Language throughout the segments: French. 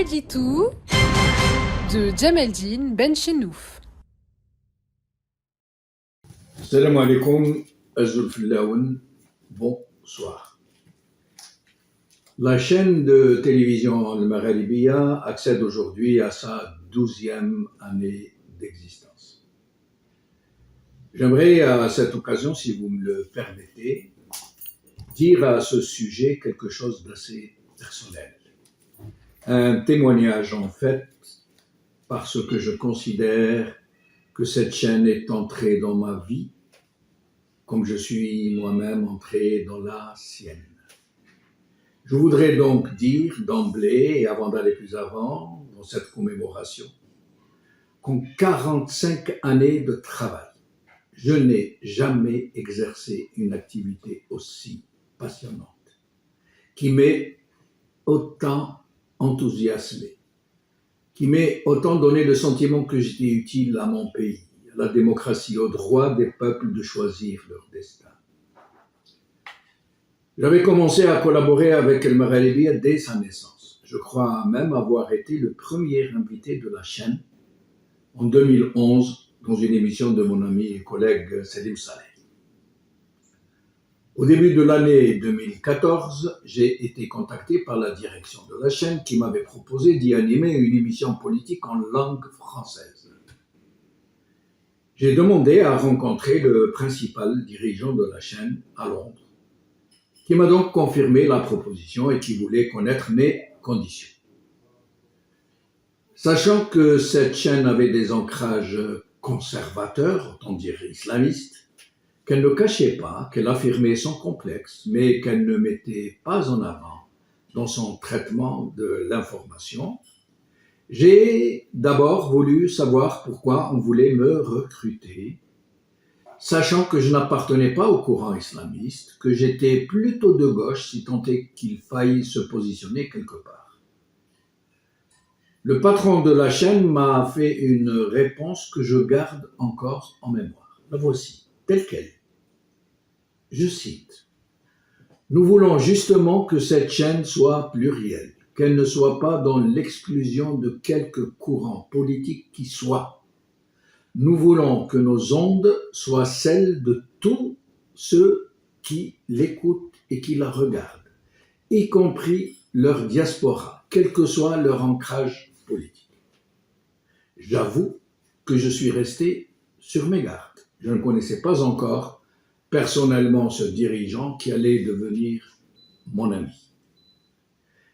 Medjitou de Djemeldine Benchenouf. Salam alaikum, Azul Fillaoun, bonsoir. La chaîne de télévision Al-Magharibiya accède aujourd'hui à sa 12e année d'existence. J'aimerais à cette occasion, si vous me le permettez, dire à ce sujet quelque chose d'assez personnel. Un témoignage en fait, parce que je considère que cette chaîne est entrée dans ma vie comme je suis moi-même entré dans la sienne. Je voudrais donc dire d'emblée, et avant d'aller plus avant dans cette commémoration, qu'en 45 années de travail, je n'ai jamais exercé une activité aussi passionnante, qui m'ait autant enthousiasmé, qui m'ait autant donné le sentiment que j'étais utile à mon pays, à la démocratie, au droit des peuples de choisir leur destin. J'avais commencé à collaborer avec Al-Magharibiya dès sa naissance. Je crois même avoir été le premier invité de la chaîne en 2011 dans une émission de mon ami et collègue Selim Saleh. Au début de l'année 2014, j'ai été contacté par la direction de la chaîne qui m'avait proposé d'y animer une émission politique en langue française. J'ai demandé à rencontrer le principal dirigeant de la chaîne à Londres, qui m'a donc confirmé la proposition et qui voulait connaître mes conditions. Sachant que cette chaîne avait des ancrages conservateurs, autant dire islamistes, qu'elle ne cachait pas, qu'elle affirmait sans complexe, mais qu'elle ne mettait pas en avant dans son traitement de l'information, j'ai d'abord voulu savoir pourquoi on voulait me recruter, sachant que je n'appartenais pas au courant islamiste, que j'étais plutôt de gauche si tant est qu'il faille se positionner quelque part. Le patron de la chaîne m'a fait une réponse que je garde encore en mémoire. La voici, telle qu'elle. Je cite: « Nous voulons justement que cette chaîne soit plurielle, qu'elle ne soit pas dans l'exclusion de quelque courant politique qui soit. Nous voulons que nos ondes soient celles de tous ceux qui l'écoutent et qui la regardent, y compris leur diaspora, quel que soit leur ancrage politique. » J'avoue que je suis resté sur mes gardes. Je ne connaissais pas encore personnellement ce dirigeant qui allait devenir mon ami.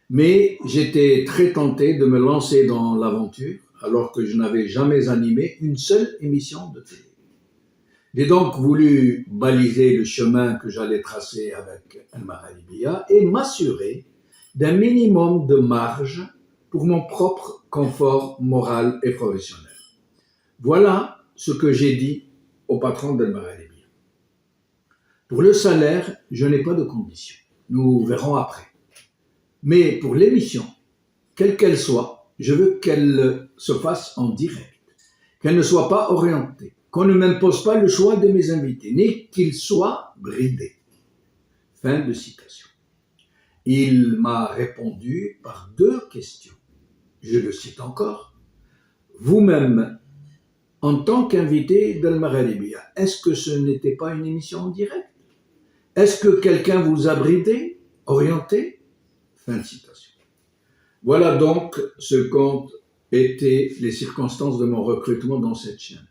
Mais j'étais très tenté de me lancer dans l'aventure alors que je n'avais jamais animé une seule émission de télé. J'ai donc voulu baliser le chemin que j'allais tracer avec Al-Magharibiya et m'assurer d'un minimum de marge pour mon propre confort moral et professionnel. Voilà ce que j'ai dit au patron d'Al-Magharibiya. Pour le salaire, je n'ai pas de conditions. Nous verrons après. Mais pour l'émission, quelle qu'elle soit, je veux qu'elle se fasse en direct, qu'elle ne soit pas orientée, qu'on ne m'impose pas le choix de mes invités, ni qu'ils soient bridés. » Fin de citation. Il m'a répondu par 2 questions. Je le cite encore. « Vous-même, en tant qu'invité d'Al-Magharibiya, est-ce que ce n'était pas une émission en direct? Est-ce que quelqu'un vous a bridé, orienté ?» Fin de citation. Voilà donc ce qu'ont été les circonstances de mon recrutement dans cette chaîne.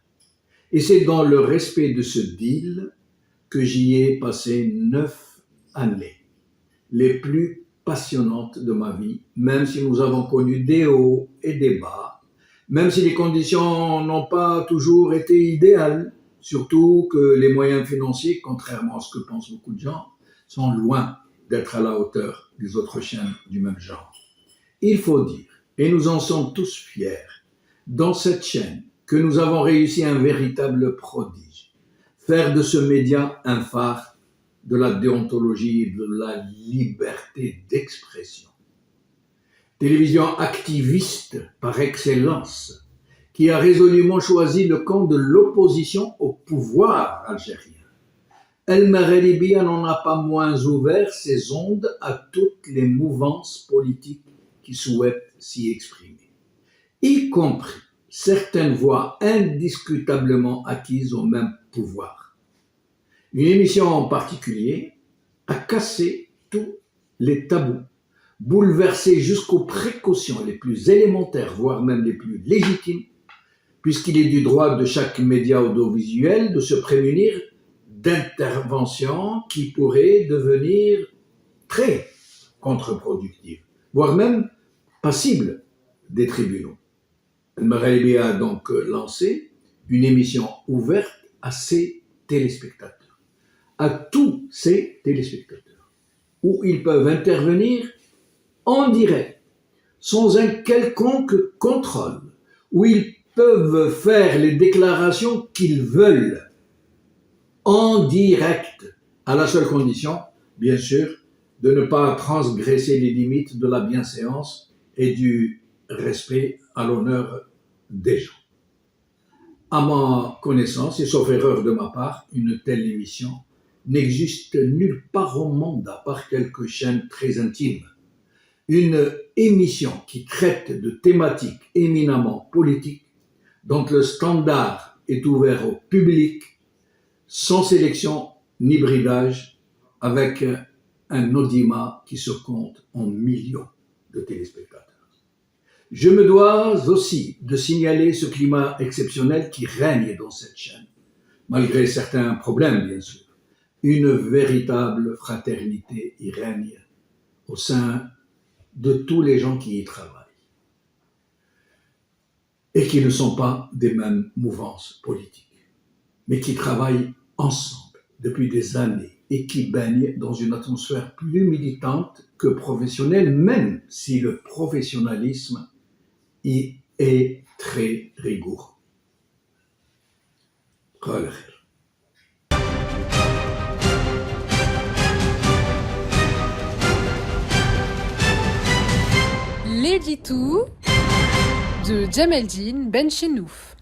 Et c'est dans le respect de ce deal que j'y ai passé 9 années, les plus passionnantes de ma vie, même si nous avons connu des hauts et des bas, même si les conditions n'ont pas toujours été idéales, surtout que les moyens financiers, contrairement à ce que pensent beaucoup de gens, sont loin d'être à la hauteur des autres chaînes du même genre. Il faut dire, et nous en sommes tous fiers, dans cette chaîne, que nous avons réussi un véritable prodige, faire de ce média un phare de la déontologie et de la liberté d'expression. Télévision activiste par excellence, qui a résolument choisi le camp de l'opposition au pouvoir algérien. Al-Magharibiya n'en a pas moins ouvert ses ondes à toutes les mouvances politiques qui souhaitent s'y exprimer, y compris certaines voix indiscutablement acquises au même pouvoir. Une émission en particulier a cassé tous les tabous, bouleversé jusqu'aux précautions les plus élémentaires, voire même les plus légitimes, puisqu'il est du droit de chaque média audiovisuel de se prémunir d'interventions qui pourraient devenir très contre-productives, voire même passibles des tribunaux. Al-Maghribi a donc lancé une émission ouverte à ses téléspectateurs, à tous ses téléspectateurs, où ils peuvent intervenir en direct, sans un quelconque contrôle, où ils peuvent faire les déclarations qu'ils veulent, en direct, à la seule condition, bien sûr, de ne pas transgresser les limites de la bienséance et du respect à l'honneur des gens. À ma connaissance, et sauf erreur de ma part, une telle émission n'existe nulle part au monde, à part quelques chaînes très intimes. Une émission qui traite de thématiques éminemment politiques, dont le standard est ouvert au public, sans sélection ni bridage, avec un audimat qui se compte en millions de téléspectateurs. Je me dois aussi de signaler ce climat exceptionnel qui règne dans cette chaîne, malgré certains problèmes bien sûr. Une véritable fraternité y règne au sein de tous les gens qui y travaillent et qui ne sont pas des mêmes mouvances politiques, mais qui travaillent ensemble depuis des années et qui baignent dans une atmosphère plus militante que professionnelle, même si le professionnalisme y est très rigoureux. L'édito de Djemeldine Benchenouf.